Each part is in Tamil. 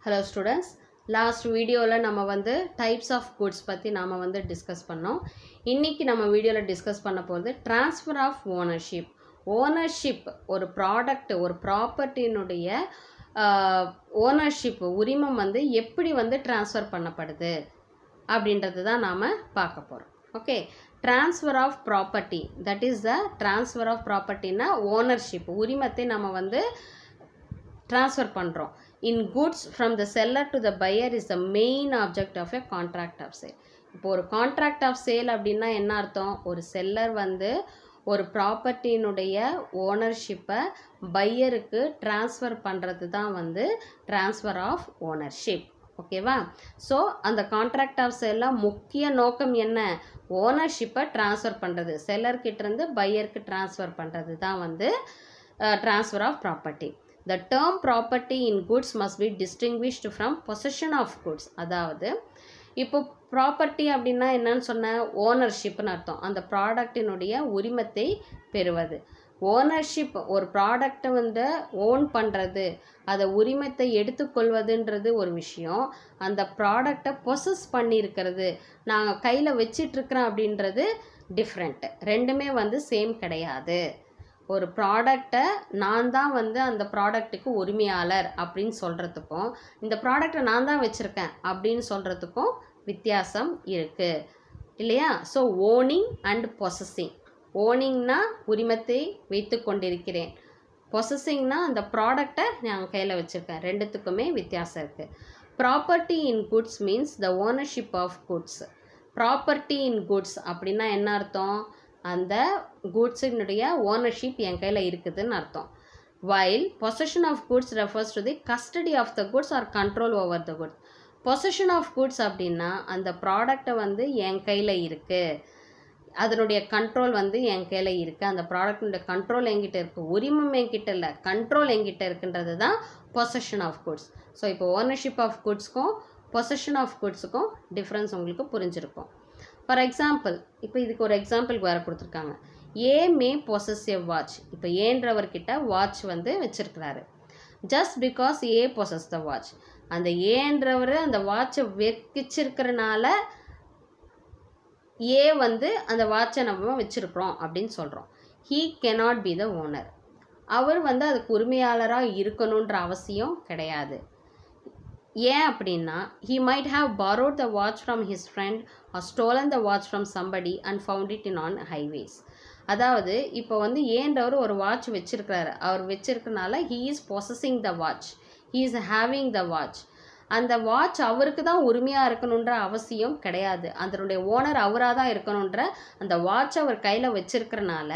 Hello students, last video la nama vandu types of goods பத்தி நாம வந்து டிஸ்கஸ் பண்ணோம். இன்னைக்கு நம்ம வீடியோல டிஸ்கஸ் பண்ண போறது transfer of ownership. Ownership ஒரு ப்ராடக்ட் ஒரு ப்ராப்பர்ட்டினுடைய ownership உரிமம் வந்து எப்படி வந்து ட்ரான்ஸ்ஃபர் பண்ணப்படுது அப்படின்றது தான் நாம பார்க்க போறோம். Okay, transfer of property, that is the transfer of property na ownership உரிமத்தை நாம வந்து transfer பண்றோம். In goods from the seller to the buyer is the main object of a contract of sale. இப்போ ஒரு contract of sale அப்படின்னா என்ன அர்த்தம்? ஒரு செல்லர் வந்து ஒரு ப்ராப்பர்ட்டியினுடைய ஓனர்ஷிப்பை பையருக்கு ட்ரான்ஸ்ஃபர் பண்ணுறது தான் வந்து ட்ரான்ஸ்ஃபர் ஆஃப் ஓனர்ஷிப். ஓகேவா? ஸோ அந்த கான்ட்ராக்ட் ஆஃப் சேலில் முக்கிய நோக்கம் என்ன? ஓனர்ஷிப்பை ட்ரான்ஸ்ஃபர் பண்ணுறது, செல்லர்கிட்டேருந்து பையருக்கு ட்ரான்ஸ்ஃபர் பண்ணுறது தான் வந்து transfer of property. The term property in goods must be distinguished from possession of goods. அதாவது இப்போ ப்ராப்பர்ட்டி அப்படின்னா என்னன்னு சொன்ன ஓனர்ஷிப்னு அர்த்தம். அந்த ப்ராடக்டினுடைய உரிமத்தை பெறுவது. ஓனர்ஷிப் ஒரு ப்ராடக்டை வந்து ஓன் பண்ணுறது, அதை உரிமத்தை எடுத்துக்கொள்வதுன்றது ஒரு விஷயம். அந்த ப்ராடக்டை பொசஸ் பண்ணியிருக்கிறது, நாங்கள் கையில் வச்சிட்ருக்கிறோம் அப்படின்றது டிஃப்ரெண்ட். ரெண்டுமே வந்து சேம் கிடையாது. ஒரு ப்ராடக்டை நான் தான் வந்து அந்த ப்ராடக்ட்டுக்கு உரிமையாளர் அப்படின்னு சொல்கிறதுக்கும், இந்த ப்ராடக்டை நான் தான் வச்சுருக்கேன் அப்படின்னு சொல்கிறதுக்கும் வித்தியாசம் இருக்குது இல்லையா? So owning and possessing. ஓனிங்னா உரிமத்தை வைத்து கொண்டிருக்கிறேன், பொசஸிங்னா அந்த ப்ராடக்டை நான் கையில் வச்சுருக்கேன். ரெண்டுத்துக்குமே வித்தியாசம் இருக்குது. Property in goods means the ownership of goods. Property in goods அப்படின்னா என்ன அர்த்தம்? அந்த கூட்ஸினுடைய ஓனர்ஷிப் என் கையில் இருக்குதுன்னு அர்த்தம். while possession of goods refers to the custody of the goods or control over the goods. possession of goods அப்படின்னா அந்த ப்ராடக்டை வந்து என் கையில் இருக்குது, அதனுடைய கண்ட்ரோல் வந்து என் கையில் இருக்குது, அந்த ப்ராடக்டினுடைய கண்ட்ரோல் என்கிட்ட இருக்குது, உரிமம் என்கிட்ட இல்லை, கண்ட்ரோல் என்கிட்ட இருக்குன்றது தான் possession of goods. ஸோ இப்போ ஓனர்ஷிப் ஆஃப் குட்ஸ்க்கும் பொசஷன் ஆஃப் குட்ஸுக்கும் டிஃப்ரென்ஸ் உங்களுக்கு புரிஞ்சிருக்கும். ஃபார் எக்ஸாம்பிள், இப்போ இதுக்கு ஒரு எக்ஸாம்பிளுக்கு வேறு கொடுத்துருக்காங்க. A may possess a watch. இப்போ ஏன்றவர்கிட்ட வாட்ச் வந்து வச்சுருக்கிறாரு. Just because A possess the watch. அந்த ஏன்றவர் அந்த வாட்சை வச்சிருக்கிறனால ஏ வந்து அந்த வாட்சை நம்ம வச்சுருக்கிறோம் அப்படின்னு சொல்கிறோம். He cannot be the owner. அவர் வந்து அதுக்கு உரிமையாளராக இருக்கணுன்ற அவசியம் கிடையாது. ஏன் அப்படின்னா he might have borrowed the watch from his friend or stolen the watch from somebody and found it in on highways. அதாவது இப்போ வந்து ஏன்றவர் ஒரு வாட்ச் வச்சிருக்கிறாரு, அவர் வச்சிருக்கனால he is possessing the watch, he is having the watch. அந்த வாட்ச் அவருக்கு தான் உரிமையாக இருக்கணுன்ற அவசியம் கிடையாது. அதனுடைய ஓனர் அவராக தான் இருக்கணுன்ற, அந்த வாட்ச் அவர் கையில் வச்சிருக்கிறனால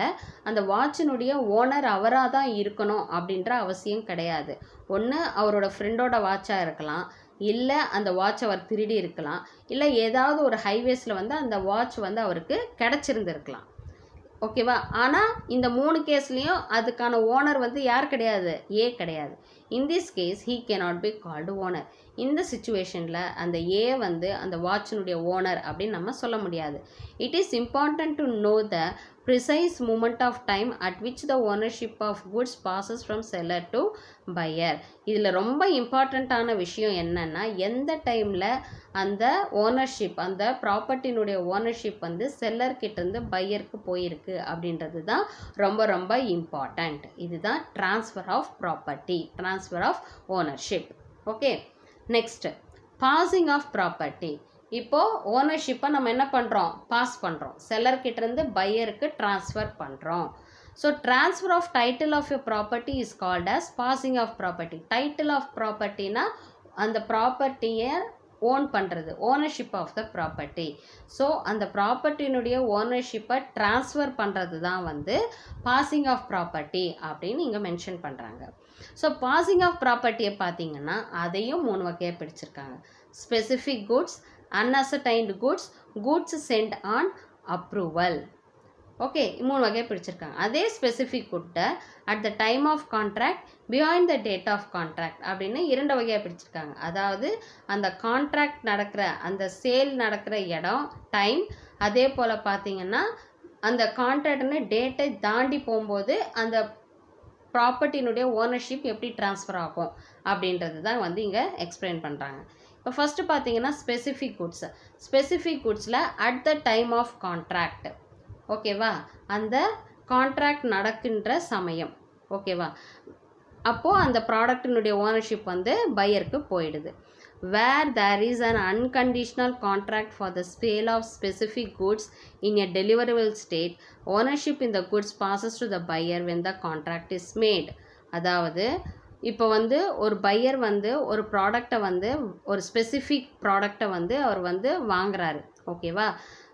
அந்த வாட்சினுடைய ஓனர் அவராக தான் இருக்கணும் அப்படின்ற அவசியம் கிடையாது. ஒன்று அவரோட ஃப்ரெண்டோட வாட்சாக இருக்கலாம், இல்லை அந்த வாட்ச் அவர் திருடி இருக்கலாம், இல்லை ஏதாவது ஒரு ஹைவேஸில் வந்து அந்த வாட்ச் வந்து அவருக்கு கிடச்சிருந்துருக்கலாம். ஓகேவா? ஆனால் இந்த 3 கேஸ்லேயும் அதுக்கான ஓனர் வந்து யார் கிடையாது? ஏ கிடையாது. In this case he cannot be called owner. இந்த சிச்சுவேஷனில் அந்த ஏ வந்து அந்த வாட்சினுடைய ஓனர் அப்படின்னு நம்ம சொல்ல முடியாது. It is important to know the precise moment of time at which the ownership of goods passes from seller to buyer. இதில் ரொம்ப இம்பார்ட்டண்ட்டான விஷயம் என்னென்னா, எந்த டைமில் அந்த ஓனர்ஷிப், அந்த ப்ராப்பர்ட்டினுடைய ஓனர்ஷிப் வந்து செல்லர்கிட்டேருந்து பையருக்கு போயிருக்கு அப்படின்றது தான் ரொம்ப ரொம்ப இம்பார்ட்டண்ட். இதுதான் transfer of property, transfer of ownership. Okay, next passing of property. இப்போது ஓனர்ஷிப்பை நம்ம என்ன பண்ணுறோம்? பாஸ் பண்ணுறோம், செல்லர்கிட்டேருந்து பையருக்கு ட்ரான்ஸ்ஃபர் பண்ணுறோம். So transfer of title of a property is called as passing of property. Title of ப்ராப்பர்ட்டினா அந்த ப்ராப்பர்ட்டியை ஓன் பண்ணுறது, ownership of the property. So அந்த ப்ராப்பர்ட்டினுடைய ஓனர்ஷிப்பை ட்ரான்ஸ்ஃபர் பண்ணுறது தான் வந்து பாசிங் ஆஃப் ப்ராப்பர்ட்டி அப்படின்னு இங்கே மென்ஷன் பண்ணுறாங்க. ஸோ பாசிங் ஆஃப் ப்ராப்பர்ட்டியை பார்த்தீங்கன்னா அதையும் 3 வகையாக பிடிச்சிருக்காங்க. Specific goods, unascertained goods, goods sent on approval. Okay, 3 வகையை பிடிச்சிருக்காங்க. அதே ஸ்பெசிஃபிக் குட்டை at the time of contract, beyond the date of contract அப்படின்னு 2 வகையாக பிடிச்சிருக்காங்க. அதாவது அந்த கான்ட்ராக்ட் நடக்கிற, அந்த சேல் நடக்கிற இடம், டைம், அதே போல் பார்த்தீங்கன்னா அந்த கான்ட்ராக்ட்னு டேட்டை தாண்டி போகும்போது அந்த ப்ராப்பர்ட்டினுடைய ஓனர்ஷிப் எப்படி ட்ரான்ஸ்ஃபர் ஆகும் அப்படின்றது தான் வந்து இங்கே எக்ஸ்பிளைன் பண்ணுறாங்க. இப்போ ஃபஸ்ட்டு பார்த்தீங்கன்னா ஸ்பெசிஃபிக் குட்ஸ். ஸ்பெசிஃபிக் குட்ஸில் at the time of contract, ஓகேவா, அந்த கான்ட்ராக்ட் நடக்கின்ற சமயம், ஓகேவா, அப்போது அந்த ப்ராடக்டினுடைய ஓனர்ஷிப் வந்து பையருக்கு போயிடுது. where there is an unconditional contract for the sale of specific goods in a deliverable state, ownership in the goods passes to the buyer when the contract is made. அதாவது இப்போ வந்து ஒரு பையர் வந்து ஒரு ப்ராடக்டை வந்து ஒரு ஸ்பெசிஃபிக் ப்ராடக்டை வந்து அவர் வந்து வாங்குறாரு, ஓகேவா.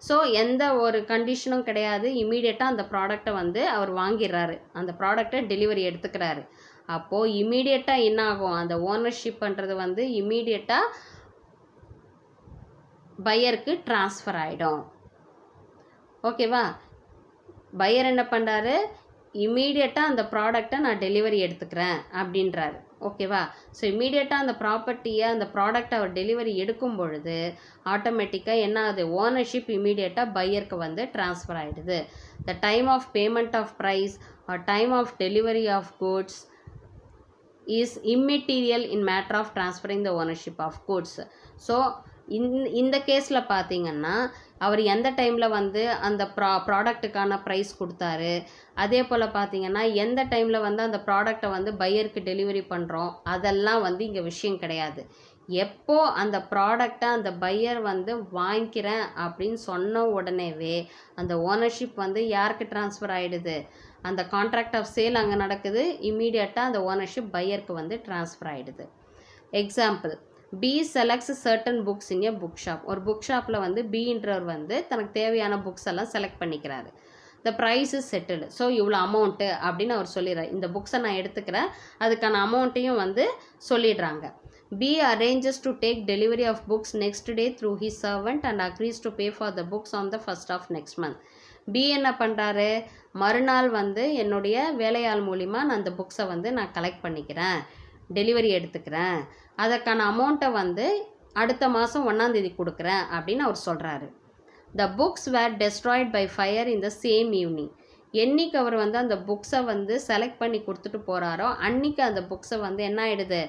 ஸோ எந்த ஒரு கண்டிஷனும் கிடையாது, இமீடியட்டாக அந்த ப்ராடக்டை வந்து அவர் வாங்கிடுறாரு, அந்த ப்ராடக்டை டெலிவரி எடுத்துக்கிறாரு. அப்போது இமீடியட்டாக என்ன ஆகும், அந்த ஓனர்ஷிப்ன்றது வந்து இமீடியட்டாக பையருக்கு ட்ரான்ஸ்ஃபர் ஆகிடும், ஓகேவா. பையர் என்ன பண்ணுறாரு, இமீடியட்டாக அந்த ப்ராடக்டை நான் டெலிவரி எடுத்துக்கிறேன் அப்படின்றாரு, ஓகேவா. ஸோ இமீடியட்டாக அந்த ப்ராப்பர்ட்டியை அந்த ப்ராடக்டை அவர் டெலிவரி எடுக்கும் பொழுது ஆட்டோமேட்டிக்காக என்ன ஆகுது, ஓனர்ஷிப் இமீடியட்டாக பையருக்கு வந்து ட்ரான்ஸ்ஃபர் ஆகிடுது. The time of payment of price or time of delivery of goods is immaterial in matter of transferring the ownership of goods. So இந்த கேஸில் பார்த்தீங்கன்னா அவர் எந்த டைமில் வந்து அந்த ப்ராடக்ட்டுக்கான ப்ரைஸ் கொடுத்தாரு, அதே போல் பார்த்தீங்கன்னா எந்த டைமில் வந்து அந்த ப்ராடக்டை வந்து பையருக்கு டெலிவரி பண்ணுறோம், அதெல்லாம் வந்து இங்கே விஷயம் கிடையாது. எப்போ அந்த ப்ராடக்டை அந்த பையர் வந்து வாங்கிக்கிறேன் அப்படின்னு சொன்ன உடனேவே அந்த ஓனர்ஷிப் வந்து யாருக்கு ட்ரான்ஸ்ஃபர் ஆகிடுது, அந்த கான்ட்ராக்ட் ஆஃப் சேல் அங்கே நடக்குது, இமீடியட்டாக அந்த ஓனர்ஷிப் பையருக்கு வந்து ட்ரான்ஸ்ஃபர் ஆகிடுது. Example, B selects certain books in a book shop. ஒரு புக் ஷாப்பில் வந்து பின்றவர் வந்து தனக்கு தேவையான புக்ஸ் எல்லாம் செலக்ட் பண்ணிக்கிறாரு. The price is settled. So இவ்வளோ அமௌண்ட்டு அப்படின்னு அவர் சொல்லிடுறாரு, இந்த புக்ஸை நான் எடுத்துக்கிறேன், அதுக்கான அமௌண்ட்டையும் வந்து சொல்லிடுறாங்க. B arranges to take delivery of books next day through his servant and agrees to pay for the books on the first of next month. B என்ன பண்ணுறாரு, மறுநாள் வந்து என்னுடைய வேலையாள் மூலிமா நான் அந்த புக்ஸை வந்து நான் கலெக்ட் பண்ணிக்கிறேன், டெலிவரி எடுத்துக்கிறேன், அதற்கான அமௌண்ட்டை வந்து அடுத்த மாதம் 1ஆம் தேதி கொடுக்குறேன் அப்படின்னு அவர் சொல்கிறாரு. The books were destroyed by fire in the same evening. என்னைக்கு அவர் வந்து அந்த புக்ஸை வந்து செலக்ட் பண்ணி கொடுத்துட்டு போகிறாரோ அன்றைக்கி அந்த புக்ஸை வந்து என்ன ஆகிடுது,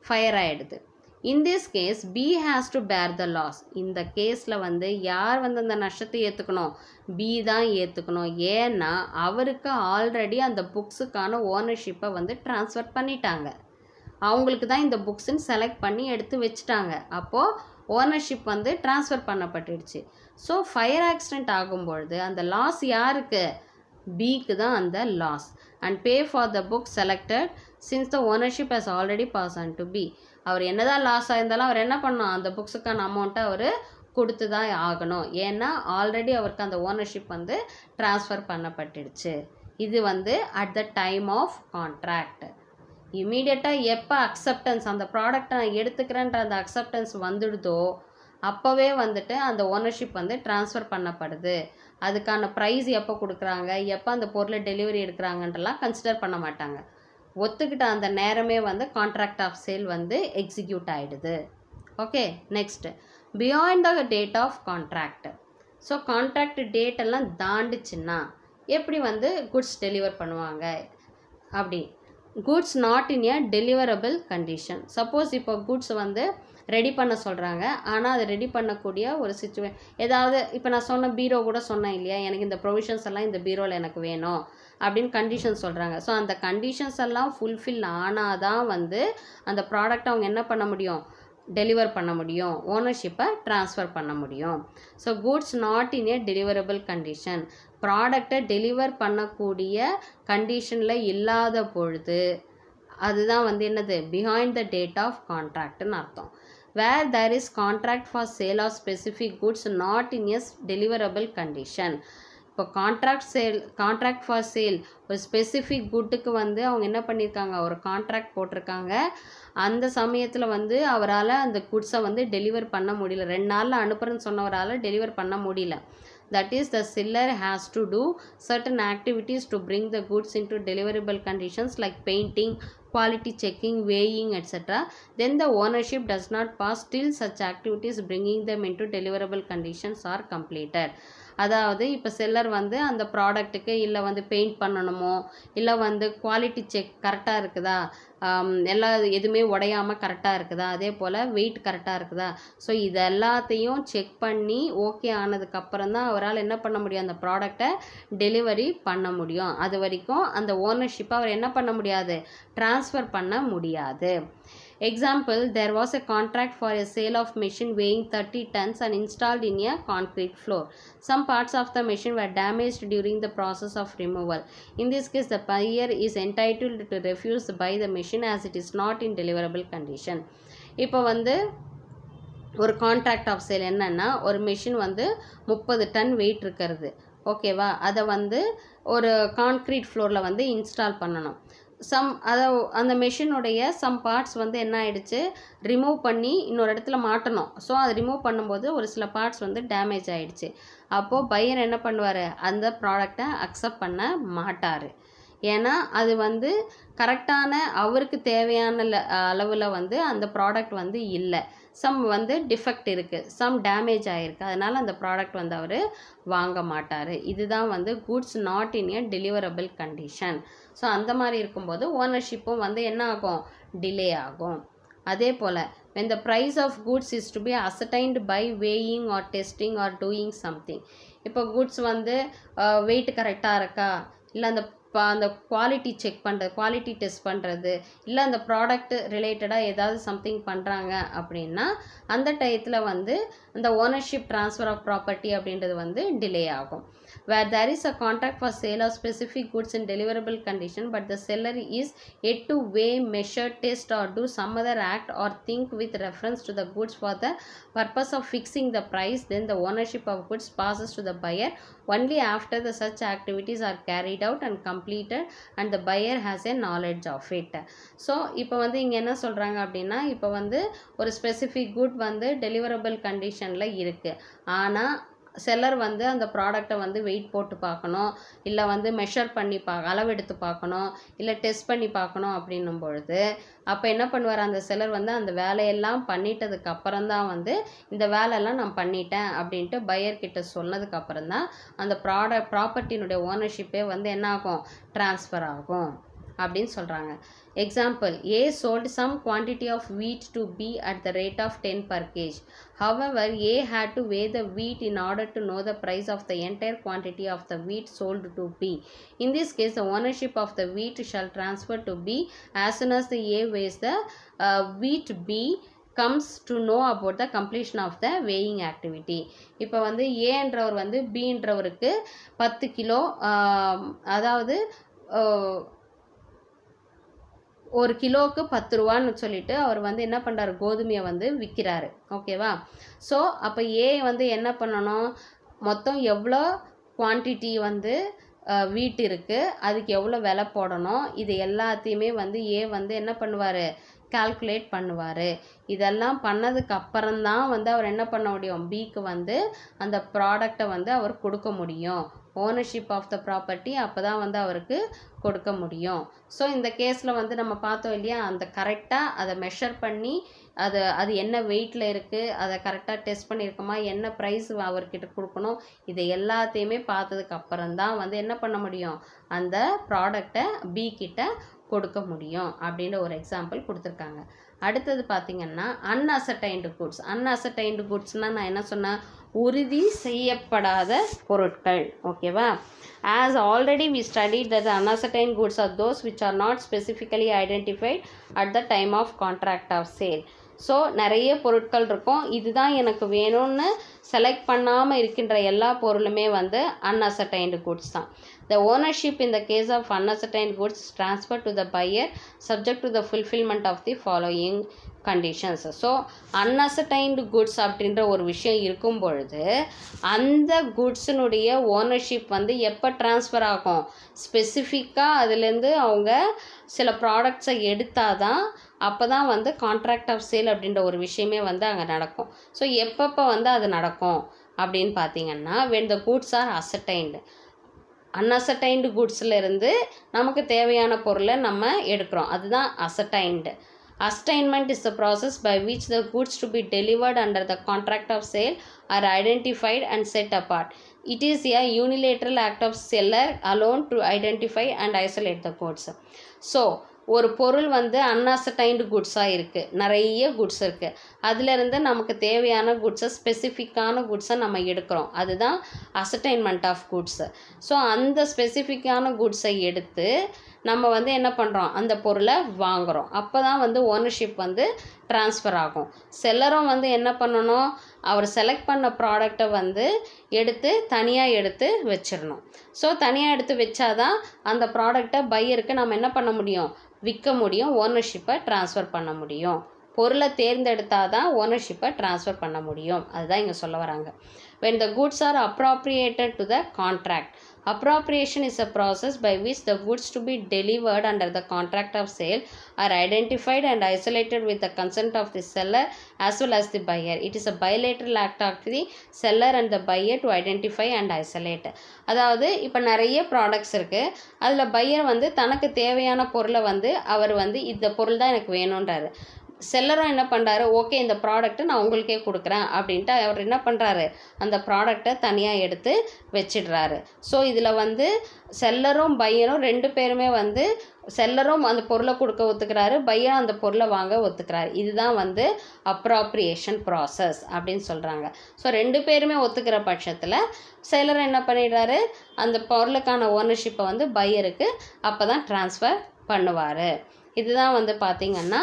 ஃபயர் ஆகிடுது. In this case B has to bear the loss. இந்த கேஸில் வந்து யார் வந்து அந்த நஷ்டத்தை ஏற்றுக்கணும், பி தான் ஏற்றுக்கணும். ஏன்னா அவருக்கு ஆல்ரெடி அந்த புக்ஸுக்கான ஓனர்ஷிப்பை வந்து ட்ரான்ஸ்ஃபர் பண்ணிட்டாங்க, அவங்களுக்கு தான் இந்த புக்ஸுன்னு செலக்ட் பண்ணி எடுத்து வச்சுட்டாங்க. அப்போது ஓனர்ஷிப் வந்து ட்ரான்ஸ்ஃபர் பண்ணப்பட்டுடுச்சு. ஸோ ஃபயர் ஆக்சிடெண்ட் ஆகும்பொழுது அந்த லாஸ் யாருக்கு, பிக்கு தான் அந்த loss. And pay for the book selected since the ownership has already pass on to B. அவர் என்னதான் லாஸ் ஆயிருந்தாலும் அவர் என்ன பண்ணணும், அந்த புக்ஸுக்கான அமௌண்ட்டை அவர் கொடுத்து தான் ஆகணும். ஏன்னா ஆல்ரெடி அவருக்கு அந்த ஓனர்ஷிப் வந்து ட்ரான்ஸ்ஃபர் பண்ணப்பட்டுடுச்சு. இது வந்து at the time of contract. இமீடியட்டாக எப்போ அக்செப்டன்ஸ், அந்த ப்ராடக்டை நான் எடுத்துக்கிறேன்ற அந்த அக்செப்டன்ஸ் வந்துடுதோ அப்போவே வந்துட்டு அந்த ஓனர்ஷிப் வந்து ட்ரான்ஸ்ஃபர் பண்ணப்படுது. அதுக்கான ப்ரைஸ் எப்போ கொடுக்குறாங்க, எப்போ அந்த பொருளை டெலிவரி எடுக்கிறாங்கன்றலாம் கன்சிடர் பண்ண மாட்டாங்க. ஒத்துக்கிட்ட அந்த நேரமே வந்து கான்ட்ராக்ட் ஆஃப் சேல் வந்து எக்ஸிக்யூட் ஆகிடுது. Okay, next, beyond the date of contract. So contract date எல்லாம் தாண்டிச்சுன்னா எப்படி வந்து குட்ஸ் டெலிவர் பண்ணுவாங்க அப்படி. Goods not in a deliverable condition. Suppose இப்போ குட்ஸ் வந்து ரெடி பண்ண சொல்கிறாங்க, ஆனால் அது ரெடி பண்ணக்கூடிய ஒரு ஏதாவது இப்போ நான் சொன்ன பீரோ கூட சொன்னேன் இல்லையா, எனக்கு இந்த ப்ரொவிஷன்ஸ் எல்லாம் இந்த பீரோவில் எனக்கு வேணும் அப்படின்னு கண்டிஷன் சொல்கிறாங்க. ஸோ அந்த கண்டிஷன்ஸ் எல்லாம் ஃபுல்ஃபில் ஆனால் தான் வந்து அந்த ப்ராடக்ட் அவங்க என்ன பண்ண முடியும், டெலிவர் பண்ண முடியும், ஓனர்ஷிப்பை ட்ரான்ஸ்ஃபர் பண்ண முடியும். So goods not in a deliverable condition, ப்ராடக்டை டெலிவர் பண்ணக்கூடிய கண்டிஷனில் இல்லாத பொழுது அதுதான் வந்து என்னது, பிஹைண்ட் த டேட் ஆஃப் கான்ட்ராக்ட்னு அர்த்தம். where there is contract for sale of specific goods not in a deliverable condition. இப்போ கான்ட்ராக்ட் ஃபார் சேல் ஒரு ஸ்பெசிஃபிக் குட்டுக்கு வந்து அவங்க என்ன பண்ணியிருக்காங்க, ஒரு கான்ட்ராக்ட் போட்டிருக்காங்க. அந்த சமயத்தில் வந்து அவரால் அந்த குட்ஸை வந்து டெலிவர் பண்ண முடியல, 2 நாளில் அனுப்புகிறேன்னு சொன்னவரால் டெலிவர் பண்ண முடியல. That is, the seller has to do certain activities to bring the goods into deliverable conditions like painting, quality checking, weighing, etc. Then the ownership does not pass till such activities bringing them into deliverable conditions are completed. அதாவது இப்போ செல்லர் வந்து அந்த ப்ராடக்ட்டுக்கு இல்லை வந்து பெயிண்ட் பண்ணணுமோ, இல்லை வந்து குவாலிட்டி செக் கரெக்டாக இருக்குதா, எதுவுமே உடையாமல் கரெக்டாக இருக்குதா, அதே போல் வெயிட் கரெக்டாக இருக்குதா, ஸோ இது எல்லாத்தையும் செக் பண்ணி ஓகே ஆனதுக்கப்புறம் தான் அவரால் என்ன பண்ண முடியும், அந்த ப்ராடக்டை டெலிவரி பண்ண முடியும். அது வரைக்கும் அந்த ஓனர்ஷிப்பை அவர் என்ன பண்ண முடியாது, ட்ரான்ஸ்ஃபர் பண்ண முடியாது. Example, there was a contract for a sale of machine weighing 30 tons and installed in a concrete floor. Some parts of the machine were damaged during the process of removal. In this case, the buyer is entitled to refuse to buy the machine as it is not in deliverable condition. இப்போ வந்து ஒரு கான்ட்ராக்ட் ஆஃப் சேல் என்னன்னா, ஒரு மெஷின் வந்து 30 டன் வெயிட் இருக்கிறது, ஓகேவா, அதை வந்து ஒரு கான்க்ரீட் ஃப்ளோரில் வந்து இன்ஸ்டால் பண்ணணும். அந்த மெஷினுடைய சம் பார்ட்ஸ் வந்து என்ன ஆகிடுச்சு, ரிமூவ் பண்ணி இன்னொரு இடத்துல மாட்டணும். ஸோ அது ரிமூவ் பண்ணும்போது ஒரு சில பார்ட்ஸ் வந்து டேமேஜ் ஆகிடுச்சு. அப்போது பையர் என்ன பண்ணுவார், அந்த ப்ராடக்டை அக்செப்ட் பண்ண மாட்டார். ஏன்னா அது வந்து கரெக்டான அவருக்கு தேவையான அளவில் வந்து அந்த ப்ராடக்ட் வந்து இல்லை, சம் வந்து டிஃபெக்ட் இருக்குது, சம் டேமேஜ் ஆகிருக்கு, அதனால் அந்த ப்ராடக்ட் வந்து அவர் வாங்க மாட்டார். இதுதான் வந்து goods not in a deliverable condition. So அந்த மாதிரி இருக்கும்போது ஓனர்ஷிப்பும் வந்து என்ன ஆகும், டிலே ஆகும். அதே போல் when the price of goods is to be ascertained by weighing or testing or doing something. இப்போ குட்ஸ் வந்து வெயிட் கரெக்டாக இருக்கா, இல்லை அந்த குவாலிட்டி செக் பண்ணுறது, குவாலிட்டி டெஸ்ட் பண்ணுறது, இல்லை அந்த ப்ராடக்ட் ரிலேட்டடாக ஏதாவது சம்திங் பண்ணுறாங்க அப்படின்னா அந்த டயத்தில் வந்து அந்த ஓனர்ஷிப் ட்ரான்ஸ்ஃபர் ஆஃப் ப்ராப்பர்ட்டி அப்படின்றது வந்து டிலே ஆகும். Where there is a contract for sale of specific goods in deliverable condition but the seller is yet to weigh, measure, test or do some other act or think with reference to the goods for the purpose of fixing the price, then the ownership of goods passes to the buyer only after the such activities are carried out and completed and the buyer has a knowledge of it. So இப்போ வந்து இங்கே என்ன சொல்கிறாங்க அப்படின்னா, இப்போ வந்து ஒரு ஸ்பெசிஃபிக் குட் வந்து டெலிவரபிள் கண்டிஷனில் இருக்குது, ஆனால் செல்லர் வந்து அந்த ப்ராடக்டை வந்து வெயிட் போட்டு பார்க்கணும், இல்லை வந்து மெஷர் பண்ணி அளவெடுத்து பார்க்கணும், இல்லை டெஸ்ட் பண்ணி பார்க்கணும் அப்படின்னும் பொழுது அப்போ என்ன பண்ணுவார், அந்த செல்லர் வந்து அந்த வேலையெல்லாம் பண்ணிட்டதுக்கு அப்புறம் தான் வந்து இந்த வேலையெல்லாம் நான் பண்ணிட்டேன் அப்படின்ட்டு பையர்கிட்ட சொன்னதுக்கப்புறம் தான் அந்த ப்ராப்பர்ட்டினுடைய ஓனர்ஷிப்பே வந்து என்ன ஆகும், ட்ரான்ஸ்ஃபர் ஆகும் அப்படின்னு சொல்கிறாங்க. Example, A sold some quantity of wheat to B at the rate of 10 per kg. However, A had to weigh the wheat in order to know the price of the entire quantity of the wheat sold to B. In this case, the ownership of the wheat shall transfer to B as soon as the A weighs the wheat B comes to know about the completion of the weighing activity. இப்போ வந்து ஏன்றவர் வந்து பின்றவருக்கு 10 கிலோ, அதாவது ஒரு கிலோவுக்கு 10 ரூபான்னு சொல்லிட்டு அவர் வந்து என்ன பண்ணுறாரு, கோதுமையை வந்து விற்கிறாரு, ஓகேவா. ஸோ அப்போ ஏ வந்து என்ன பண்ணணும், மொத்தம் எவ்வளோ குவான்டிட்டி வந்து வீட் இருக்குது, அதுக்கு எவ்வளோ விலை போடணும், இது எல்லாத்தையுமே வந்து ஏ வந்து என்ன பண்ணுவார், கால்குலேட் பண்ணுவார். இதெல்லாம் பண்ணதுக்கு அப்புறம்தான் வந்து அவர் என்ன பண்ண முடியும், பிக்கு வந்து அந்த ப்ராடக்டை வந்து அவர் கொடுக்க முடியும். ஓனர்ஷிப் ஆஃப் த ப்ராப்பர்ட்டி அப்போ தான் வந்து அவருக்கு கொடுக்க முடியும். ஸோ இந்த கேஸில் வந்து நம்ம பார்த்தோம் இல்லையா, அந்த கரெக்டாக அதை மெஷர் பண்ணி அது என்ன வெயிட்டில் இருக்குது, அதை கரெக்டாக டெஸ்ட் பண்ணியிருக்கோமா, என்ன ப்ரைஸ் அவர்கிட்ட கொடுக்கணும், இதை எல்லாத்தையுமே பார்த்ததுக்கு அப்புறம்தான் வந்து என்ன பண்ண முடியும், அந்த ப்ராடக்டை பி கிட்ட கொடுக்க முடியும் அப்படின்ற ஒரு எக்ஸாம்பிள் கொடுத்துருக்காங்க. அடுத்தது பார்த்திங்கன்னா அன்அசர்டைன்டு குட்ஸ். அன்அசர்டைன்டு குட்ஸ்னால் நான் என்ன சொன்னேன், உறுதி செய்யப்படாத பொருட்கள், ஓகேவா. As already we studied that the unascertained goods are those which are not specifically identified at the time of contract of sale. So நிறைய பொருட்கள் இருக்கும், இதுதான் எனக்கு வேணும்னு செலக்ட் பண்ணாமல் இருக்கின்ற எல்லா பொருளுமே வந்து அன்அசர்டைன்டு குட்ஸ் தான். The ownership in the case of unascertained goods is transferred to the buyer subject to the fulfillment of the following conditions. So unascertained goods அப்படின்ற ஒரு விஷயம் இருக்கும் பொழுது அந்த குட்ஸினுடைய ஓனர்ஷிப் வந்து எப்போ ட்ரான்ஸ்ஃபர் ஆகும், ஸ்பெசிஃபிக்காக அதுலேருந்து அவங்க சில ப்ராடக்ட்ஸை எடுத்தால் தான், அப்போ தான் வந்து கான்ட்ராக்ட் ஆஃப் சேல் அப்படின்ற ஒரு விஷயமே வந்து அங்கே நடக்கும். ஸோ எப்பப்போ வந்து அது நடக்கும் அப்படின்னு பார்த்தீங்கன்னா, when the goods are ascertained. அன்அசர்டைன்டு குட்ஸில் இருந்து நமக்கு தேவையான பொருளை நம்ம எடுக்கிறோம், அதுதான் அசர்டைன்டு. Assignment is the process by which the goods to be delivered under the contract of sale are identified and set apart. It is a unilateral act of seller alone to identify and isolate the goods. So ஒரு பொருள் வந்து அன்அசர்டைன்டு குட்ஸாக இருக்குது, நிறைய குட்ஸ் இருக்குது. அதிலிருந்து நமக்கு தேவையான குட்ஸை, ஸ்பெசிஃபிக்கான குட்ஸை நம்ம எடுக்கிறோம். அதுதான் அசர்டைன்மெண்ட் ஆஃப் குட்ஸு. ஸோ அந்த ஸ்பெசிஃபிக்கான குட்ஸை எடுத்து நம்ம வந்து என்ன பண்ணுறோம், அந்த பொருளை வாங்குகிறோம். அப்போ தான் வந்து ஓனர்ஷிப் வந்து ட்ரான்ஸ்ஃபர் ஆகும். செல்லரும் வந்து என்ன பண்ணணும், அவர் செலக்ட் பண்ண ப்ராடக்டை வந்து தனியாக எடுத்து வச்சிடணும். ஸோ தனியாக எடுத்து வச்சாதான் அந்த ப்ராடக்டை பையருக்கு நம்ம என்ன பண்ண முடியும், விற்க முடியும், ஓனர்ஷிப்பை ட்ரான்ஸ்ஃபர் பண்ண முடியும். பொருளை தேர்ந்தெடுத்தால் தான் ஓனர்ஷிப்பை ட்ரான்ஸ்ஃபர் பண்ண முடியும். அதுதான் இங்கே சொல்ல வராங்க. when the goods are appropriated to the contract. Appropriation is a process by which the goods to be delivered under the contract of sale are identified and isolated with the consent of the seller as well as the buyer. It is a bilateral act of the seller and the buyer to identify and isolate. அதாவது இப்போ நிறைய ப்ராடக்ட்ஸ் இருக்குது. அதில் பையர் வந்து தனக்கு தேவையான பொருளை வந்து அவர் வந்து இந்த பொருள் தான் எனக்கு வேணுன்றாரு. செல்லரும் என்ன பண்ணுறாரு, ஓகே இந்த ப்ராடக்ட்டை நான் உங்களுக்கே கொடுக்குறேன் அப்படின்ட்டு அவர் என்ன பண்ணுறாரு, அந்த ப்ராடக்டை தனியாக எடுத்து வச்சிடுறாரு. ஸோ இதில் வந்து செல்லரும் பையரும் ரெண்டு பேருமே வந்து செல்லரும் அந்த பொருளை கொடுக்க ஒத்துக்கிறாரு, பையரும் அந்த பொருளை வாங்க ஒத்துக்கிறாரு. இதுதான் வந்து அப்ராப்ரியேஷன் ப்ராசஸ் அப்படின்னு சொல்கிறாங்க. ஸோ ரெண்டு பேருமே ஒத்துக்கிற பட்சத்தில் செல்லர் என்ன பண்ணிடுறாரு, அந்த பொருளுக்கான ஓனர்ஷிப்பை வந்து பையருக்கு அப்போ தான் ட்ரான்ஸ்ஃபர் பண்ணுவார். இதுதான் வந்து பார்த்திங்கன்னா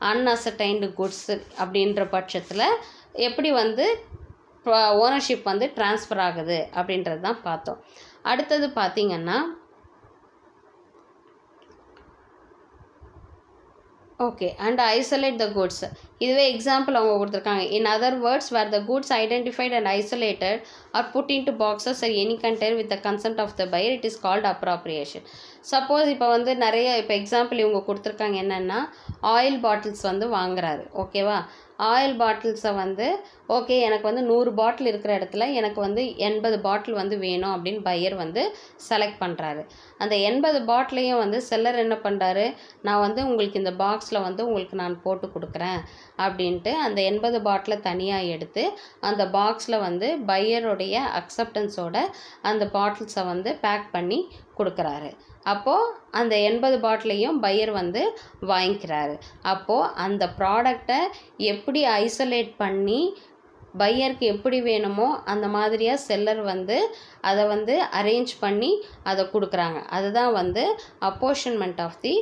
அன்அசர்டைன்டு குட்ஸ் அப்படின்ற பட்சத்தில் எப்படி வந்து ஓனர்ஷிப் வந்து ட்ரான்ஸ்ஃபர் ஆகுது அப்படின்றது தான் பார்த்தோம். அடுத்தது பார்த்திங்கன்னா okay and isolate the goods. இதுவே எக்ஸாம்பிள் அவங்க கொடுத்துருக்காங்க. In other words where the goods identified and isolated are put into boxes or any container with the consent of the buyer, it is called appropriation. Suppose இப்போ வந்து நிறைய இப்போ எக்ஸாம்பிள் இவங்க கொடுத்துருக்காங்க என்னென்னா, ஆயில் பாட்டில்ஸ் வந்து வாங்குறாரு. ஓகேவா, ஆயில் பாட்டில்ஸை வந்து ஓகே எனக்கு வந்து 100 பாட்டில் இருக்கிற இடத்துல எனக்கு வந்து 80 பாட்டில் வந்து வேணும் அப்படின்னு பையர் வந்து செலக்ட் பண்ணுறாரு. அந்த 80 பாட்டிலையும் வந்து செல்லர் என்ன பண்ணுறாரு, நான் வந்து உங்களுக்கு இந்த பாக்ஸில் வந்து உங்களுக்கு நான் போட்டு கொடுக்குறேன் அப்படின்ட்டு அந்த 80 பாட்டிலை தனியாக எடுத்து அந்த பாக்ஸில் வந்து பையருடைய அக்செப்டன்ஸோட அந்த பாட்டில்ஸை வந்து பேக் பண்ணி கொடுக்குறாரு. அப்போது அந்த 80 பாட்டிலையும் பையர் வந்து வாங்கிக்கிறாரு. அப்போது அந்த ப்ராடக்டை எப்படி ஐசோலேட் பண்ணி பையருக்கு எப்படி வேணுமோ அந்த மாதிரியாக செல்லர் வந்து அதை வந்து அரேஞ்ச் பண்ணி அதை கொடுக்குறாங்க. அதுதான் வந்து அப்போர்ஷன்மெண்ட் ஆஃப் தி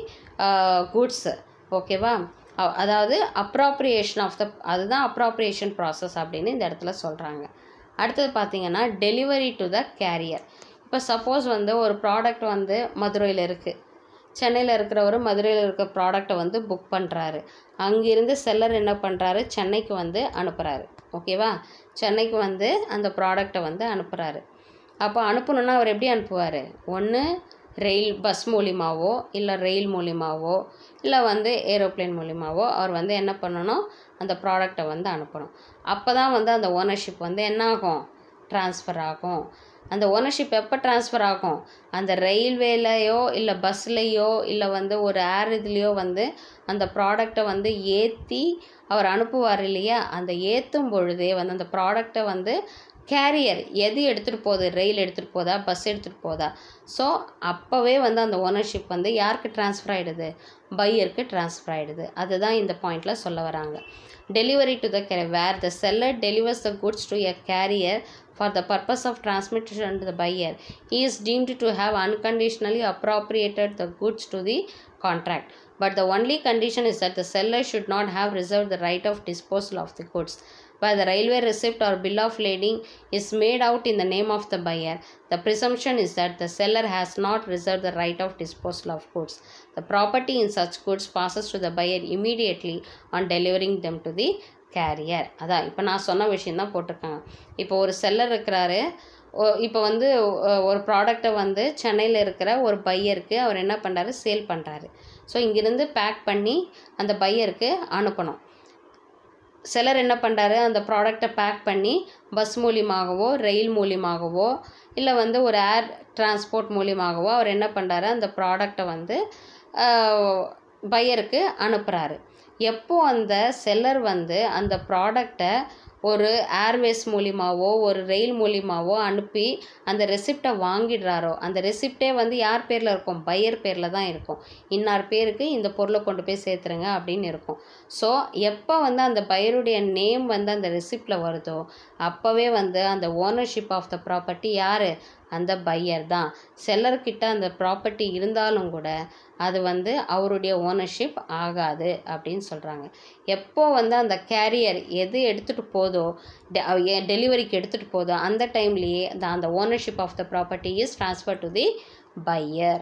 குட்ஸ். ஓகேவா, அதாவது அப்ராப்ரியேஷன் ஆஃப் த அதுதான் அப்ராப்ரியேஷன் ப்ராசஸ் அப்படின்னு இந்த இடத்துல சொல்கிறாங்க. அடுத்தது பார்த்திங்கன்னா டெலிவரி டு த கேரியர். இப்போ சப்போஸ் வந்து ஒரு ப்ராடக்ட் வந்து மதுரையில் இருக்குது, சென்னையில் இருக்கிறவர் மதுரையில் இருக்கிற ப்ராடக்டை வந்து புக் பண்ணுறாரு. அங்கேருந்து செல்லர் என்ன பண்ணுறாரு, சென்னைக்கு வந்து அனுப்புகிறாரு. ஓகேவா, சென்னைக்கு வந்து அந்த ப்ராடக்டை வந்து அனுப்புகிறாரு. அப்போ அனுப்பணுன்னா அவர் எப்படி அனுப்புவார், ஒன்று பஸ் மூலிமாவோ இல்லை ரயில் மூலிமாவோ இல்லை வந்து ஏரோப்ளேன் மூலிமாவோ அவர் வந்து என்ன பண்ணணும், அந்த ப்ராடக்டை வந்து அனுப்பணும். அப்போ தான் வந்து அந்த ஓனர்ஷிப் வந்து என்ன ஆகும், ட்ரான்ஸ்ஃபர் ஆகும். அந்த ஓனர்ஷிப் எப்போ ட்ரான்ஸ்ஃபர் ஆகும், அந்த ரயில்வேலையோ இல்லை பஸ்லேயோ இல்லை வந்து ஒரு இதுலேயோ வந்து அந்த ப்ராடக்டை வந்து ஏற்றி அவர் அனுப்புவார் இல்லையா, அந்த ஏற்றும் பொழுதே வந்து அந்த ப்ராடக்டை வந்து கேரியர் எது எடுத்துகிட்டு போகுது, ரயில் எடுத்துகிட்டு போதா பஸ் எடுத்துகிட்டு போதா, ஸோ அப்போவே வந்து அந்த ஓனர்ஷிப் வந்து யாருக்கு ட்ரான்ஸ்ஃபர் ஆகிடுது, பையருக்கு ட்ரான்ஸ்ஃபர் ஆகிடுது. அதுதான் இந்த பாயிண்டில் சொல்ல வராங்க. Delivery to the carrier where the seller delivers the goods to a carrier for the purpose of transmission to the buyer. He is deemed to have unconditionally appropriated the goods to the contract. But the only condition is that the seller should not have reserved the right of disposal of the goods. Where the railway receipt or bill of lading is made out in the name of the buyer, the presumption is that the seller has not reserved the right of disposal of goods. The property in such goods passes to the buyer immediately on delivering them to the carrier. அதான் இப்போ நான் சொன்ன விஷயந்தான் போட்டிருக்காங்க. இப்போ ஒரு செல்லர் இருக்கிறாரு, இப்போ வந்து ஒரு ப்ராடக்டை வந்து சென்னையில் இருக்கிற ஒரு பையருக்கு அவர் என்ன பண்ணுறாரு, சேல் பண்ணுறாரு. ஸோ இங்கேருந்து பேக் பண்ணி அந்த பையருக்கு அனுப்பணும். செல்லர் என்ன பண்ணுறாரு, அந்த ப்ராடக்டை பேக் பண்ணி பஸ் மூலியமாகவோ ரயில் மூலியமாகவோ இல்லை வந்து ஒரு ஏர் டிரான்ஸ்போர்ட் மூலியமாகவோ அவர் என்ன பண்ணுறாரு, அந்த ப்ராடக்டை வந்து பையருக்கு அனுப்புகிறாரு. எப்போ அந்த செல்லர் வந்து அந்த ப்ராடக்டை ஒரு ஏர்வேஸ் மூலிமாவோ ஒரு ரயில் மூலிமாவோ அனுப்பி அந்த ரெசிப்டை வாங்கிடுறாரோ, அந்த ரெசிப்டே வந்து யார் பேரில் இருக்கும்? பையர் பேரில் தான் இருக்கும். இன்னார் பேருக்கு இந்த பொருளை கொண்டு போய் சேர்த்துருங்க அப்படின்னு இருக்கும். ஸோ எப்போ வந்து அந்த பையருடைய நேம் வந்து அந்த ரெசிப்டில் வருதோ அப்போவே வந்து அந்த ஓனர்ஷிப் ஆஃப் த ப்ராப்பர்ட்டி யார்? அந்த பையர் தான். செல்லர்கிட்ட அந்த ப்ராப்பர்ட்டி இருந்தாலும் கூட அது வந்து அவருடைய ஓனர்ஷிப் ஆகாது அப்படின்னு சொல்கிறாங்க. எப்போ வந்து அந்த கேரியர் எது எடுத்துகிட்டு போதோ, டெலிவரிக்கு எடுத்துகிட்டு போதோ அந்த டைம்லேயே அந்த ownership of the property is transfer to the buyer.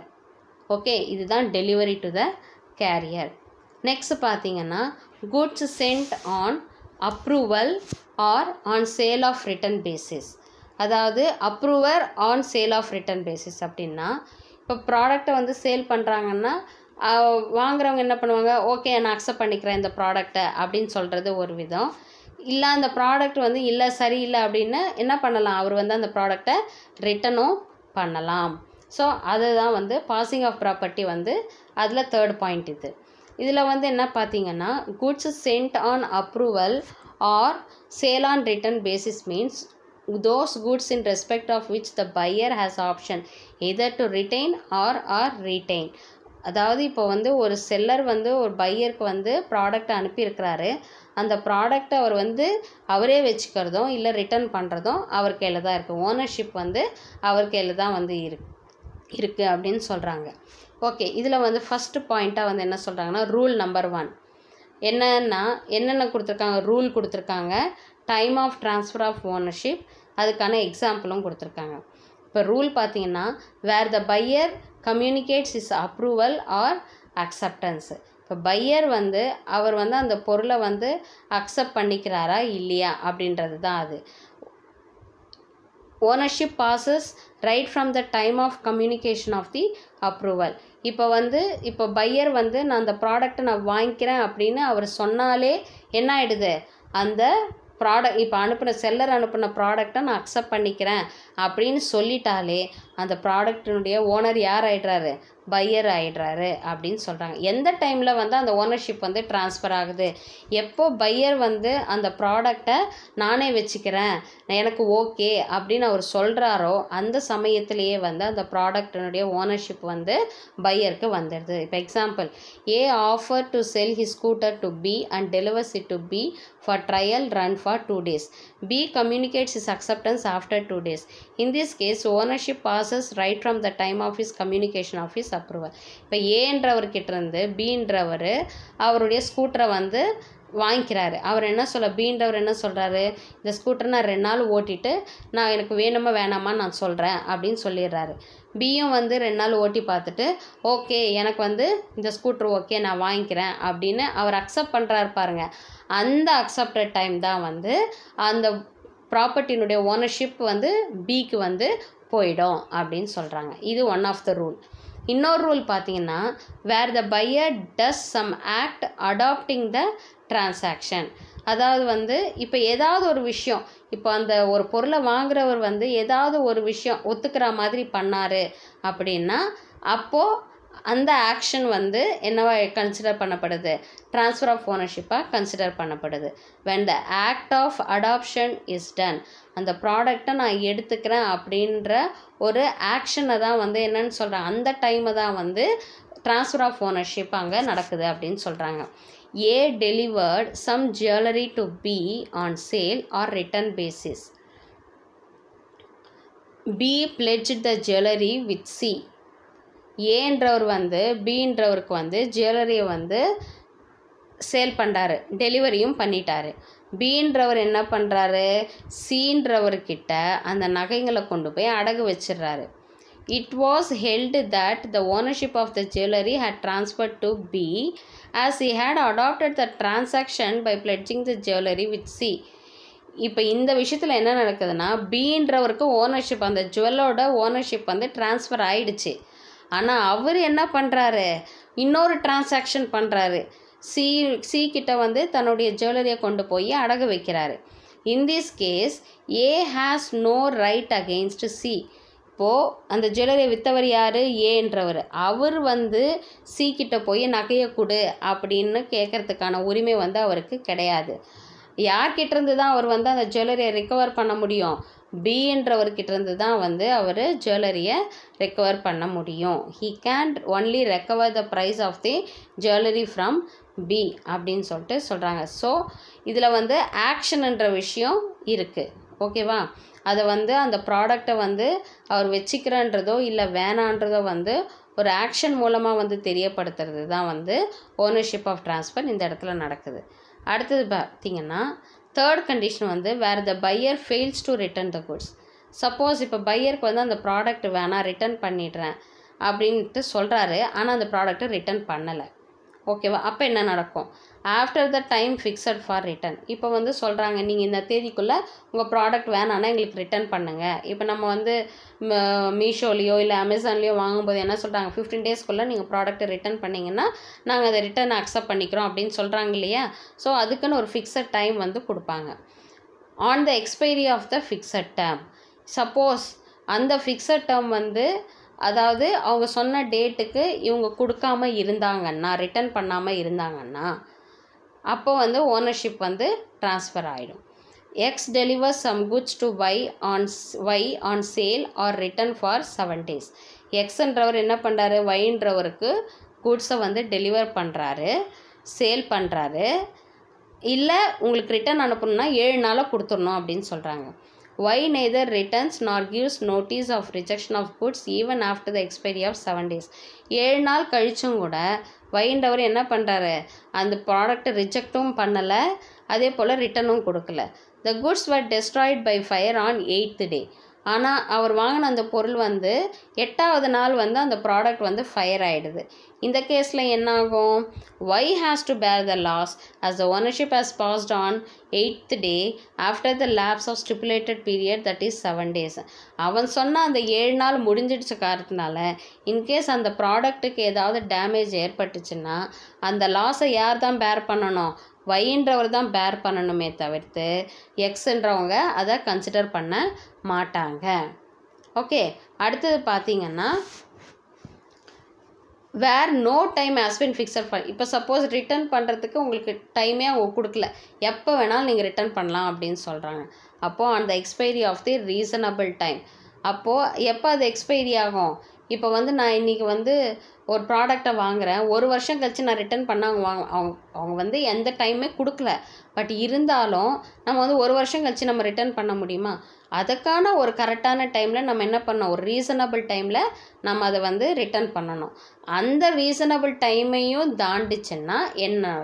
Okay, இதுதான் delivery to the carrier. Next பார்த்தீங்கன்னா goods sent on approval or on sale of return basis. அதாவது approver on sale of return basis அப்படின்னா, இப்போ ப்ராடக்டை வந்து சேல் பண்ணுறாங்கன்னா வாங்குறவங்க என்ன பண்ணுவாங்க? ஓகே, நான் அக்செப்ட் பண்ணிக்கிறேன் இந்த ப்ராடக்டை அப்படின்னு சொல்கிறது ஒரு விதம். இல்லை அந்த ப்ராடக்ட் வந்து இல்லை சரியில்லை அப்படின்னு என்ன பண்ணலாம்? அவர் வந்து அந்த ப்ராடக்டை ரிட்டனும் பண்ணலாம். ஸோ அதுதான் வந்து பாசிங் ஆஃப் ப்ராப்பர்ட்டி வந்து அதில் தேர்ட் பாயிண்ட். இதில் வந்து என்ன பார்த்தீங்கன்னா, goods sent on approval or sale on return basis means those goods in respect of which the buyer has option either to retain or retain. அதாவது இப்போ வந்து ஒரு செல்லர் வந்து ஒரு பையருக்கு வந்து ப்ராடக்டை அனுப்பியிருக்கிறாரு. அந்த ப்ராடக்டை அவர் வந்து அவரே வச்சுக்கிறதும் இல்லை ரிட்டர்ன் பண்ணுறதும் அவர் கையில் தான் இருக்குது. ஓனர்ஷிப் வந்து அவர் கையில் தான் வந்து இருக்குது அப்படின்னு சொல்கிறாங்க. ஓகே, இதில் வந்து ஃபஸ்ட்டு பாயிண்ட்டாக வந்து என்ன சொல்கிறாங்கன்னா, ரூல் நம்பர் 1 என்னென்ன கொடுத்துருக்காங்க? ரூல் கொடுத்துருக்காங்க, time of transfer of ownership, அதுக்கான எக்ஸாம்பிளும் கொடுத்துருக்காங்க. இப்போ ரூல் பார்த்தீங்கன்னா, where the buyer communicates is approval or acceptance. இப்போ பையர் வந்து அவர் வந்து அந்த பொருளை வந்து அக்செப்ட் பண்ணிக்கிறாரா இல்லையா அப்படின்றது தான் அது. Ownership passes right from the time of communication of the approval. இப்போ பையர் வந்து நான் அந்த ப்ராடக்டை நான் வாங்கிக்கிறேன் அப்படின்னு அவர் சொன்னாலே என்ன ஆகிடுது? அந்த இப்போ செல்லர் அனுப்பின ப்ராடக்டை நான் அக்செப்ட் பண்ணிக்கிறேன் அப்படின்னு சொல்லிட்டாலே அந்த ப்ராடக்டினுடைய ஓனர் யார் ஆகிடுறாரு? பையர் ஆகிடுறாரு அப்படின்னு சொல்கிறாங்க. எந்த டைமில் வந்து அந்த ஓனர்ஷிப் வந்து ட்ரான்ஸ்ஃபர் ஆகுது? எப்போ பையர் வந்து அந்த ப்ராடக்டை நானே வச்சுக்கிறேன், எனக்கு ஓகே அப்படின்னு அவர் சொல்கிறாரோ அந்த சமயத்திலேயே வந்து அந்த ப்ராடக்டினுடைய ஓனர்ஷிப் வந்து பையருக்கு வந்துடுது. இப்போ example, A offer to sell his scooter to B and delivers it to B for trial run for 2 days. B communicates his acceptance after 2 days. In this case, ownership passes right from the time of his communication of his approval. இப்போ ஏன்றவர்கிட்ட இருந்து பீன்றவர் அவருடைய ஸ்கூட்டரை வந்து வாங்கிக்கிறாரு. பீன்றவர் என்ன சொல்கிறாரு? இந்த ஸ்கூட்டரை நான் 2 நாள் ஓட்டிட்டு நான் எனக்கு வேணுமா வேணாமா நான் சொல்கிறேன் அப்படின்னு சொல்லிடுறாரு. பியும் வந்து 2 நாள் ஓட்டி பார்த்துட்டு ஓகே எனக்கு வந்து இந்த ஸ்கூட்டர் ஓகே நான் வாங்கிக்கிறேன் அப்படின்னு அவர் அக்செப்ட் பண்ணுறாரு பாருங்க. அந்த அக்செப்டட் டைம் தான் வந்து அந்த ப்ராப்பர்ட்டினுடைய ஓனர்ஷிப் வந்து பிக்கு வந்து போயிடும் அப்படின்னு சொல்கிறாங்க. இது ஒன் ஆஃப் த ரூல். இன்னொரு ரூல் பார்த்தீங்கன்னா, where the buyer does some act adopting the transaction. அதாவது வந்து இப்போ ஏதாவது ஒரு விஷயம், இப்போ அந்த ஒரு பொருளை வாங்குறவர் வந்து ஏதாவது ஒரு விஷயம் ஒத்துக்கிற மாதிரி பண்ணார் அப்படின்னா அப்போது அந்த ஆக்ஷன் வந்து என்னவா கன்சிடர் பண்ணப்படுது? ட்ரான்ஸ்ஃபர் ஆஃப் ஓனர்ஷிப்பாக கன்சிடர் பண்ணப்படுது. When the act of adoption is done, அந்த ப்ராடக்டை நான் எடுத்துக்கிறேன் அப்படின்ற ஒரு ஆக்ஷனை தான் வந்து என்னன்னு சொல்கிறேன், அந்த டைமை தான் வந்து ட்ரான்ஸ்ஃபர் ஆஃப் ஓனர்ஷிப் அங்கே நடக்குது அப்படின்னு சொல்கிறாங்க. A delivered some jewellery to B on sale or return basis. B pledged the jewellery with C. ஏன்றவர் வந்து பீன்றவருக்கு வந்து ஜுவல்லரியை வந்து சேல் பண்ணுறாரு, டெலிவரியும் பண்ணிட்டாரு. பீன்றவர் என்ன பண்ணுறாரு? சீன்றவர்கிட்ட அந்த நகைங்களை கொண்டு போய் அடகு வச்சிடுறாரு. It was held that the ownership of the jewellery had transferred to B as he had adopted the transaction by pledging the jewelry with C. இப்போ இந்த விஷயத்தில் என்ன நடக்குதுன்னா, பீன்றவருக்கு ஓனர்ஷிப், அந்த ஜுவல்லோட ஓனர்ஷிப் வந்து ட்ரான்ஸ்ஃபர் ஆயிடுச்சு. ஆனால் அவர் என்ன பண்ணுறாரு? இன்னொரு டிரான்சாக்ஷன் பண்ணுறாரு. சி கிட்ட வந்து தன்னுடைய ஜுவல்லரியை கொண்டு போய் அடகு வைக்கிறாரு. In this case A has no right against C. இப்போது அந்த ஜுவல்லரியை விற்றவர் யார்? ஏன்றவர். அவர் வந்து சி கிட்ட போய் நகையை கொடு அப்படின்னு கேட்குறதுக்கான உரிமை வந்து அவருக்கு கிடையாது. யார்கிட்டேருந்து தான் அவர் வந்து அந்த ஜுவல்லரியை ரிகவர் பண்ண முடியும்? பின்றவர்கிட்டேருந்து தான் வந்து அவர் ஜுவல்லரியை ரெக்கவர் பண்ண முடியும். He can't only recover the price of the jewellery from B அப்படின்னு சொல்லிட்டு சொல்கிறாங்க. ஸோ இதில் வந்து ஆக்ஷன்ன்ற விஷயம் இருக்குது. ஓகேவா? அதை வந்து அந்த ப்ராடக்டை வந்து அவர் வச்சுக்கிறன்றதோ இல்லை வேணான்றதோ வந்து ஒரு ஆக்ஷன் மூலமாக வந்து தெரியப்படுத்துறது தான் வந்து ஓனர்ஷிப் ஆஃப் ட்ரான்ஸ்ஃபர் இந்த இடத்துல நடக்குது. அடுத்தது பார்த்திங்கன்னா தேர்ட் கண்டிஷன் வந்து where the buyer fails to return the goods. Suppose இப்போ பையருக்கு வந்து அந்த ப்ராடக்ட் வேணாம் ரிட்டர்ன் பண்ணிடுறேன் அப்படின்ட்டு சொல்கிறாரு, ஆனால் அந்த ப்ராடக்ட்டை ரிட்டர்ன் பண்ணலை. ஓகேவா? அப்போ என்ன நடக்கும்? After the time fixed for return. இப்போ வந்து சொல்கிறாங்க, நீங்கள் இந்த தேதிக்குள்ளே உங்கள் ப்ராடக்ட் வேணான்னா எங்களுக்கு ரிட்டர்ன் பண்ணுங்கள். இப்போ நம்ம வந்து மீஷோலேயோ இல்லை அமேசான்லேயோ வாங்கும்போது என்ன சொல்கிறாங்க, 15 டேஸ்க்குள்ளே நீங்கள் ப்ராடக்ட்டை ரிட்டர்ன் பண்ணிங்கன்னா நாங்கள் அதை ரிட்டர்ன் அக்செப்ட் பண்ணிக்கிறோம் அப்படின்னு சொல்கிறாங்க இல்லையா? ஸோ அதுக்குன்னு ஒரு ஃபிக்ஸட் டைம் வந்து கொடுப்பாங்க. On the expiry of the fixed term. Suppose அந்த ஃபிக்ஸட் டேர்ம் வந்து அதாவது அவங்க சொன்ன டேட்டுக்கு இவங்க கொடுக்காம இருந்தாங்கன்னா, ரிட்டர்ன் பண்ணாமல் இருந்தாங்கன்னா, அப்போ வந்து ஓனர்ஷிப் வந்து ட்ரான்ஸ்ஃபர் ஆகிடும். X delivers some goods to Y on sale or return for 7 days. எக்ஸ்ன்றவர் என்ன பண்ணுறாரு? ஒய்ன்றவருக்கு குட்ஸை வந்து டெலிவர் பண்ணுறாரு, சேல் பண்ணுறாரு. இல்லை உங்களுக்கு ரிட்டர்ன் அனுப்பணுன்னா 7 நாளில் கொடுத்துடணும் அப்படின்னு சொல்கிறாங்க. Y neither returns nor gives notice of rejection of goods even after the expiry of 7 days. 7 நாள் கழிச்சும் கூட வைன்றவர் என்ன பண்ணுறாரு? அந்த ப்ராடக்ட்டை ரிஜெக்டும் பண்ணலை, அதே போல் ரிட்டர்னும் கொடுக்கல. The goods were destroyed by fire on 8th day. ஆனால் அவர் வாங்கின அந்த பொருள் வந்து 8வது நாள் வந்து அந்த ப்ராடக்ட் வந்து ஃபயர் ஆகிடுது. இந்த கேஸில் என்ன ஆகும்? Y has to bear the loss as the ownership has passed on 8th day after the lapse of stipulated period, that is 7 days. அவன் சொன்ன அந்த 7 நாள் முடிஞ்சிடுச்சு காரணத்தினால இன்கேஸ் அந்த ப்ராடக்ட்டுக்கு ஏதாவது டேமேஜ் ஏற்பட்டுச்சுன்னா அந்த லாஸை யார் தான் பேர் பண்ணணும்? வைன்றவர் தான் பேர் பண்ணணுமே தவிர்த்து எக்ஸ்ன்றவங்க அதை கன்சிடர் பண்ண மாட்டாங்க. ஓகே, அடுத்தது பார்த்தீங்கன்னா where no time has been fixed for. இப்போ சப்போஸ் ரிட்டர்ன் பண்ணுறதுக்கு உங்களுக்கு டைமே அவங்க கொடுக்கல, எப்போ வேணாலும் நீங்கள் ரிட்டர்ன் பண்ணலாம் அப்படின்னு சொல்கிறாங்க. அப்போது அந்த expiry of the reasonable time. அப்போது எப்போ அது எக்ஸ்பைரி ஆகும்? இப்போ வந்து நான் இன்றைக்கி வந்து ஒரு ப்ராடக்டை வாங்குகிறேன், 1 வருஷம் கழித்து நான் ரிட்டர்ன் பண்ண அவங்க வந்து எந்த டைமே கொடுக்கல. பட் இருந்தாலும் நம்ம வந்து 1 வருஷம் கழித்து நம்ம ரிட்டர்ன் பண்ண முடியுமா? அதுக்கான ஒரு கரெக்டான டைமில் நம்ம என்ன பண்ணோம்? ஒரு ரீசனபிள் டைமில் நம்ம அதை வந்து ரிட்டர்ன் பண்ணணும். அந்த ரீசனபிள் டைமையும் தாண்டிச்சுன்னா என்ன?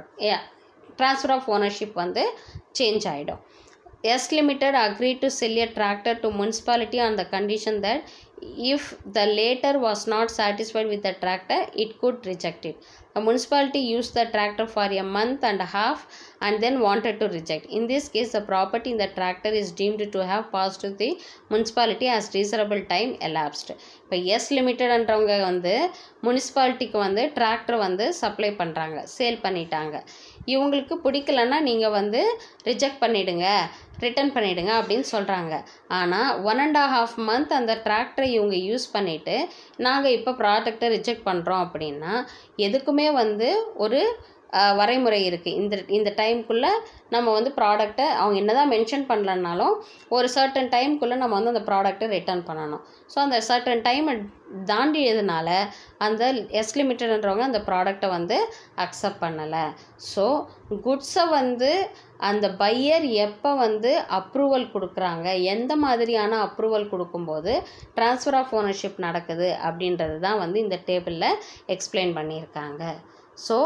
ட்ரான்ஸ்ஃபர் ஆஃப் ஓனர்ஷிப் வந்து சேஞ்ச் ஆகிடும். S Limited agreed to sell a tractor to municipality on the condition that if the latter was not satisfied with the tractor, it could reject it. The municipality used the tractor for a month and a half and then wanted to reject. In this case, the property in the tractor is deemed to have passed to the municipality as reasonable time elapsed. இப்போ S Limitedன்றவங்க வந்து முனிசிபாலிட்டிக்கு வந்து டிராக்டர் வந்து சப்ளை பண்ணுறாங்க, சேல் பண்ணிட்டாங்க. இவங்களுக்கு பிடிக்கலன்னா நீங்கள் வந்து ரிஜெக்ட் பண்ணிவிடுங்க, ரிட்டர்ன் பண்ணிவிடுங்க அப்படின்னு சொல்கிறாங்க. ஆனால் 1.5 month அந்த டிராக்டரை இவங்க யூஸ் பண்ணிவிட்டு நாங்கள் இப்போ ப்ராடக்டை ரிஜெக்ட் பண்ணுறோம் அப்படின்னா எதுக்குமே வந்து ஒரு வரைமுறை இருக்குது. இந்த டைமுக்குள்ளே நம்ம வந்து ப்ராடக்டை அவங்க என்ன தான் மென்ஷன் பண்ணலன்னாலும் ஒரு சர்டன் டைமுக்குள்ளே நம்ம வந்து அந்த ப்ராடக்டை ரிட்டர்ன் பண்ணணும். ஸோ அந்த சர்டன் டைமை தாண்டியதுனால அந்த எஸ் லிமிட்டட்ன்றவங்க அந்த ப்ராடக்டை வந்து அக்செப்ட் பண்ணலை. ஸோ குட்ஸை வந்து அந்த பையர் எப்போ வந்து அப்ரூவல் கொடுக்குறாங்க, எந்த மாதிரியான அப்ரூவல் கொடுக்கும்போது ட்ரான்ஸ்ஃபர் ஆஃப் ஓனர்ஷிப் நடக்குது அப்படின்றது தான் வந்து இந்த டேபிளில் எக்ஸ்பிளைன் பண்ணியிருக்காங்க. ஸோ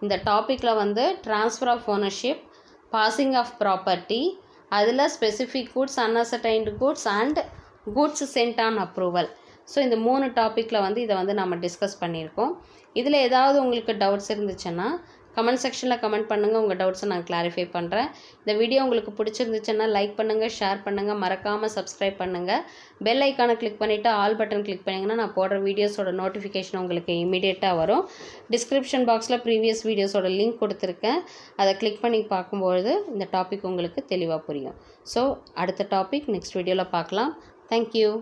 இந்த டாப்பிக்கில் வந்து transfer of ownership, passing of property, அதில் specific goods, unascertained goods and goods sent on approval. So இந்த 3 டாப்பிக்கில் வந்து இதை வந்து நம்ம டிஸ்கஸ் பண்ணியிருக்கோம். இதில் ஏதாவது உங்களுக்கு டவுட்ஸ் இருந்துச்சுன்னா கமெண்ட் செக்ஷனில் கமெண்ட் பண்ணுங்கள், உங்கள் டவுட்ஸை நான் கிளாரிஃபை பண்ணுறேன். இந்த வீடியோ உங்களுக்கு பிடிச்சிருந்துச்சுன்னா லைக் பண்ணுங்கள், ஷேர் பண்ணுங்கள், மறக்காமல் சப்ஸ்கிரைப் பண்ணுங்கள். பெல் ஐக்கானை கிளிக் பண்ணிவிட்டு ஆல் பட்டன் கிளிக் பண்ணிங்கன்னா நான் போடுற வீடியோஸோட நோட்டிஃபிகேஷன் உங்களுக்கு இமீடியட்டாக வரும். டிஸ்கிரிப்ஷன் பாக்ஸில் ப்ரீவியஸ் வீடியோஸோட லிங்க் கொடுத்துருக்கேன், அதை கிளிக் பண்ணி பார்க்கும்பொழுது இந்த டாபிக் உங்களுக்கு தெளிவாக புரியும். ஸோ அடுத்த டாபிக் நெக்ஸ்ட் வீடியோவில் பார்க்கலாம். தேங்க்யூ.